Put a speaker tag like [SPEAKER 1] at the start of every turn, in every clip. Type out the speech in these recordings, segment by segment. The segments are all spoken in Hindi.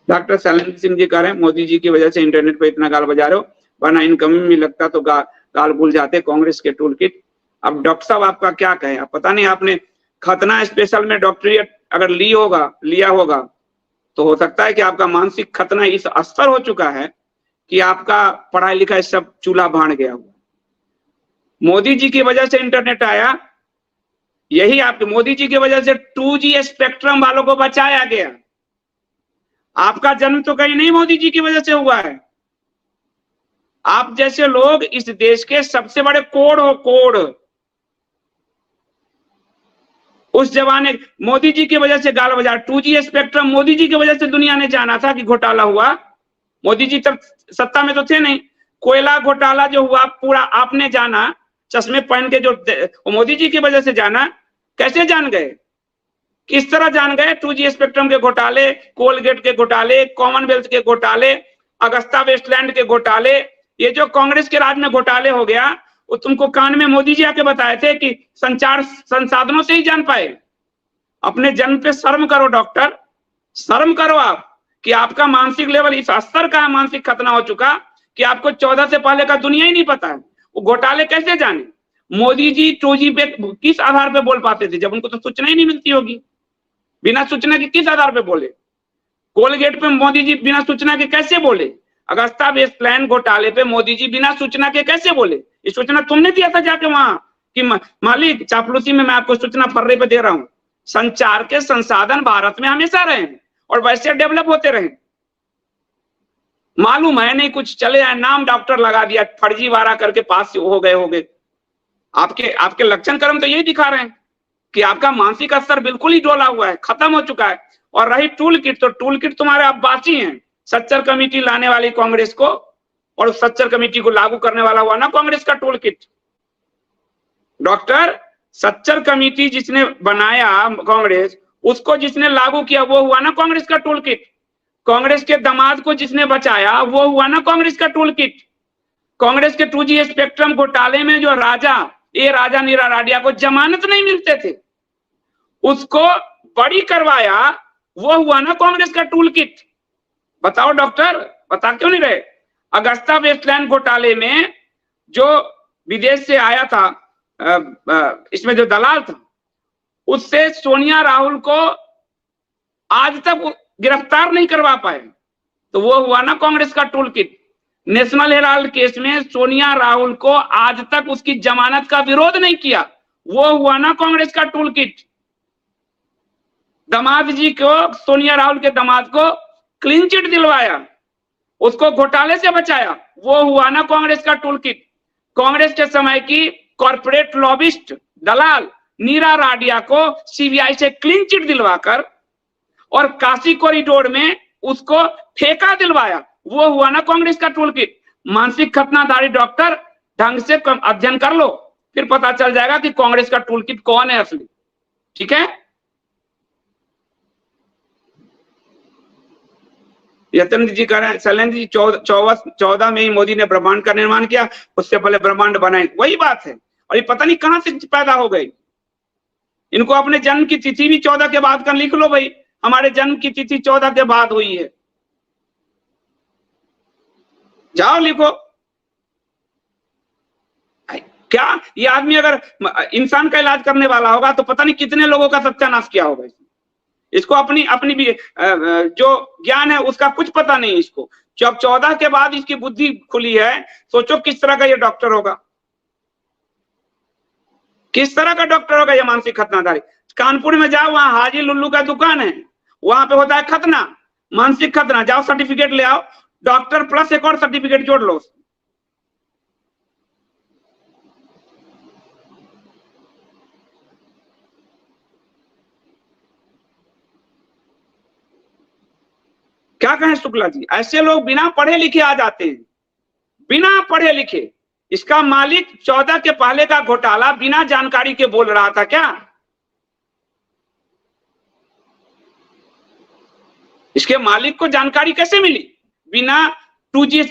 [SPEAKER 1] डॉक्टर शैलेंद्र सिंह जी कह रहे हैं मोदी जी की वजह से इंटरनेट पे इतना गाल बजा रहे हो, वरना इनकमिंग में लगता तो गाल भूल जाते कांग्रेस के टूल किट। अब डॉक्टर साहब आपका क्या कहे, आप पता नहीं आपने खतना स्पेशल में डॉक्टरेट अगर लिया होगा तो हो सकता है कि आपका मानसिक खतना इस स्तर हो चुका है कि आपका पढ़ाई लिखाई सब चूल्हा भाड़ गया हुआ। मोदी जी की वजह से इंटरनेट आया, यही आपके मोदी जी की वजह से 2G स्पेक्ट्रम वालों को बचाया गया। आपका जन्म तो कहीं नहीं मोदी जी की वजह से हुआ है। आप जैसे लोग इस देश के सबसे बड़े कोड़ हो, कोड़। उस जमाने मोदी जी की वजह से गाल बजा, 2G स्पेक्ट्रम मोदी जी की वजह से दुनिया ने जाना था कि घोटाला हुआ। मोदी जी तब सत्ता में तो थे नहीं। कोयला घोटाला जो हुआ पूरा आपने जाना, चश्मे पहन के, जो मोदी जी की वजह से जाना। कैसे जान गए, किस तरह जान गए? 2G स्पेक्ट्रम के घोटाले, कोलगेट के घोटाले, कॉमनवेल्थ के घोटाले, अगस्ता वेस्टलैंड के घोटाले, ये जो कांग्रेस के राज में घोटाले हो गया, वो तुमको कान में मोदी जी आके बताए थे कि संचार संसाधनों से ही जान पाए। अपने जन्म पे शर्म करो डॉक्टर, शर्म करो आप कि आपका मानसिक लेवल इस स्तर का मानसिक खतना हो चुका कि आपको 14 से पहले का दुनिया ही नहीं पता है। वो घोटाले कैसे जाने? मोदी जी 2G पे किस आधार पे बोल पाते थे जब उनको तो सूचना ही नहीं मिलती होगी? बिना सूचना के किस आधार पे बोले? कोलगेट पे मोदी जी बिना सूचना के कैसे बोले? अगस्ता वेस्टलैंड घोटाले पे मोदी जी बिना सूचना के कैसे बोले? ये सूचना तुमने दिया था जाके वहां कि मालिक चापलूसी में मैं आपको सूचना फर्रे पे दे रहा हूं। संचार के संसाधन भारत में हमेशा रहे और वैसे डेवलप होते रहे। मालूम है नहीं कुछ चले आए, नाम डॉक्टर लगा दिया, फर्जीवाड़ा करके पास हो गए। आपके लक्षण कर्म तो यही दिखा रहे हैं कि आपका मानसिक स्तर बिल्कुल ही डोला हुआ है, खत्म हो चुका है। और रही टूल किट, तो टूल किट तुम्हारे अब्बासी हैं। सच्चर कमेटी लाने वाली कांग्रेस को, और सच्चर कमेटी को लागू करने वाला हुआ ना कांग्रेस का tool kit. Doctor, Sachar committee जिसने बनाया कांग्रेस, उसको जिसने लागू किया वो हुआ ना कांग्रेस का टूल किट। कांग्रेस के दामाद को जिसने बचाया वो हुआ ना कांग्रेस का टूल किट। कांग्रेस के 2G स्पेक्ट्रम घोटाले में जो राजा नीरा राडिया को जमानत नहीं मिलते थे, उसको बड़ी करवाया, वो हुआ ना कांग्रेस का टूल किट। बताओ डॉक्टर, बता क्यों नहीं रहे? अगस्ता वेस्टलैंड घोटाले में जो विदेश से आया था, इसमें जो दलाल था, उससे सोनिया राहुल को आज तक गिरफ्तार नहीं करवा पाए, तो वो हुआ ना कांग्रेस का tool kit. National Herald case में सोनिया राहुल को आज तक उसकी जमानत का विरोध नहीं किया, वो हुआ ना कांग्रेस का टूल किट। दामाद जी को, सोनिया राहुल के दामाद को क्लीन चिट दिलवाया, उसको घोटाले से बचाया, वो हुआ ना कांग्रेस का टूल किट। कांग्रेस के समय की कॉर्पोरेट लॉबिस्ट दलाल नीरा राडिया को सीबीआई से क्लीन चिट दिलवाकर और काशी कॉरिडोर में उसको ठेका दिलवाया, वो हुआ ना कांग्रेस का टूल किट। मानसिक खतनाधारी डॉक्टर, ढंग से अध्ययन कर लो, फिर पता चल जाएगा कि कांग्रेस का टूल किट कौन है असली। ठीक है? यतेंद्र जी कह रहे हैं शैलेंद्र जी 14 में ही मोदी ने ब्रह्मांड का निर्माण किया, उससे पहले ब्रह्मांड बनाए। वही बात है, और ये पता नहीं कहां से पैदा हो गई। इनको अपने जन्म की तिथि भी 14 के बाद का लिख लो भाई, हमारे जन्म की तिथि 14 के बाद हुई है, जाओ लिखो। क्या ये आदमी अगर इंसान का इलाज करने वाला होगा तो पता नहीं कितने लोगों का सत्यानाश किया होगा। इसको अपनी भी जो ज्ञान है उसका कुछ पता नहीं इसको। जब 14 के बाद इसकी बुद्धि खुली है, सोचो किस तरह का ये डॉक्टर होगा, किस तरह का डॉक्टर होगा ये मानसिक खतनाधारी। कानपुर में जाओ, वहां हाजी लुल्लू का दुकान है, वहां पे होता है खतना, मानसिक खतना। जाओ सर्टिफिकेट ले आओ, डॉक्टर प्लस एक और सर्टिफिकेट जोड़ लो। क्या कहें शुक्ला जी, ऐसे लोग बिना पढ़े लिखे आ जाते हैं, बिना पढ़े लिखे। इसका मालिक 14 के पहले का घोटाला बिना जानकारी के बोल रहा था क्या? इसके मालिक को जानकारी कैसे मिली? बिना 2G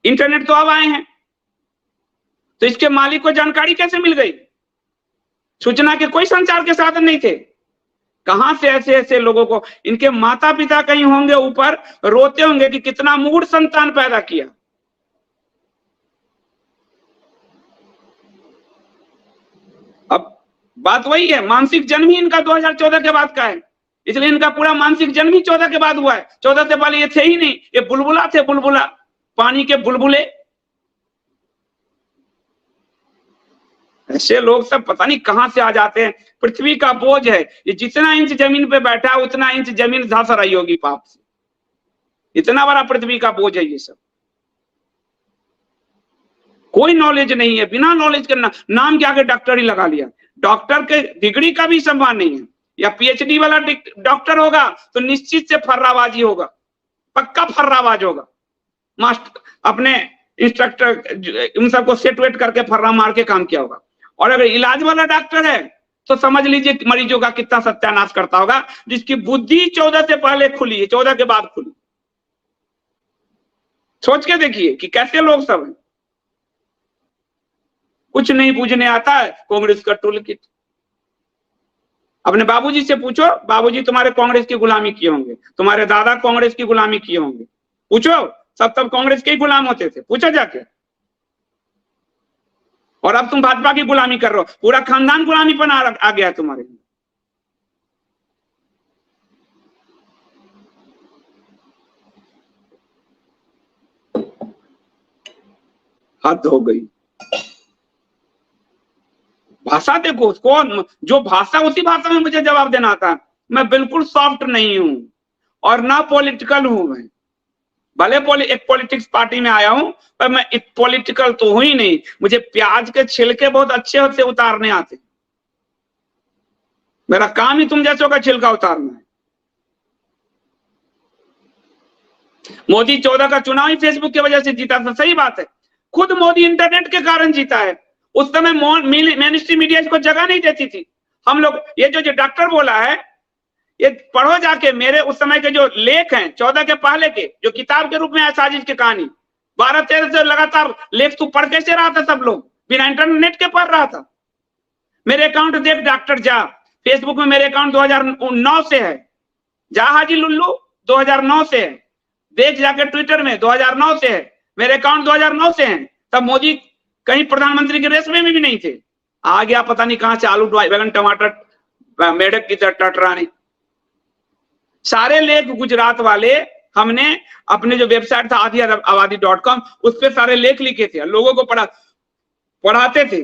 [SPEAKER 1] इंटरनेट तो अब आए हैं, तो इसके मालिक को जानकारी कैसे मिल गई? सूचना के कोई संचार के साधन नहीं थे। कहां से ऐसे ऐसे लोगों को, इनके माता पिता कहीं होंगे ऊपर, रोते होंगे कि कितना मूढ़ संतान पैदा किया। अब बात वही है, मानसिक जन्म ही इनका 2014 के बाद का है, इसलिए इनका पूरा मानसिक जन्म ही 14 के बाद हुआ है। 14 से पहले ये थे ही नहीं, ये बुलबुला थे, बुलबुला, पानी के बुलबुले। ऐसे लोग सब पता नहीं कहां से आ जाते हैं। पृथ्वी का बोझ है, ये जितना इंच जमीन पे बैठा है उतना इंच जमीन धस रही होगी पाप से, इतना बड़ा पृथ्वी का बोझ है ये सब। कोई नॉलेज नहीं है, बिना नॉलेज के नाम के आगे डॉक्टर ही लगा लिया। डॉक्टर के डिग्री का भी सम्मान नहीं है, या पीएचडी वाला डॉक्टर होगा तो निश्चित से फर्राबाजी होगा, पक्का फर्राबाज होगा। मास्टर अपने इंस्ट्रक्टर उन सबको सेट वेट करके फर्रा मार के काम किया होगा। और अगर इलाज वाला डॉक्टर है तो समझ लीजिए मरीजों का कितना सत्यानाश करता होगा, जिसकी बुद्धि 14 से पहले खुली है, 14 के बाद खुली। सोच के देखिए कि कैसे लोग सब हैं। कुछ नहीं पूछने आता है, कांग्रेस का टूल किट। अपने बाबूजी से पूछो, बाबूजी तुम्हारे कांग्रेस की गुलामी किए होंगे, तुम्हारे दादा कांग्रेस की गुलामी किए होंगे, पूछो, सब कांग्रेस के ही गुलाम होते थे, पूछो जाके। और अब तुम भाजपा की गुलामी कर रहे हो, पूरा खानदान गुलामी पर आ गया है तुम्हारे। हद हो गई। भाषा देखो, कौन जो भाषा उसी भाषा में मुझे जवाब देना आता। मैं बिल्कुल सॉफ्ट नहीं हूं और ना पॉलिटिकल हूं। मैं भले एक पॉलिटिक्स पार्टी में आया हूं, पर मैं पॉलिटिकल तो हूं ही नहीं। मुझे प्याज के छिलके बहुत अच्छे से उतारने आते, मेरा काम ही तुम जैसों का छिलका उतारना है। मोदी 14 का चुनाव ही फेसबुक की वजह से जीता था, सही बात है। खुद मोदी इंटरनेट के कारण जीता है। उस समय मेन स्ट्रीम मीडिया इसको जगह नहीं देती थी। हम लोग ये जो डॉक्टर बोला है, ये पढ़ो जाके, मेरे उस समय के जो लेख हैं 14 के पहले के, जो किताब के रूप में है साजिश की कहानी, 12-13 से लगातार लेख तू पढ़ कैसे रहा था? सब लोग बिना इंटरनेट के पढ़ रहा था। मेरे अकाउंट देख डॉक्टर जा, फेसबुक में मेरे अकाउंट 2009 से है। जा हाजी लुल्लू 2009 से है, देख जाके ट्विटर में 2009 से है, मेरे अकाउंट 2009 से है। तब मोदी कहीं प्रधानमंत्री के रेस में भी नहीं थे। आ गया पता नहीं कहां से आलू बैगन टमाटर मेढक की टटराने। सारे लेख गुजरात वाले हमने अपने जो वेबसाइट था आधिआबादी.com, उस पे सारे लेख लिखे थे, लोगों को पढ़ाते थे।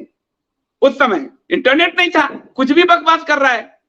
[SPEAKER 1] उस समय इंटरनेट नहीं था, कुछ भी बकवास कर रहा है।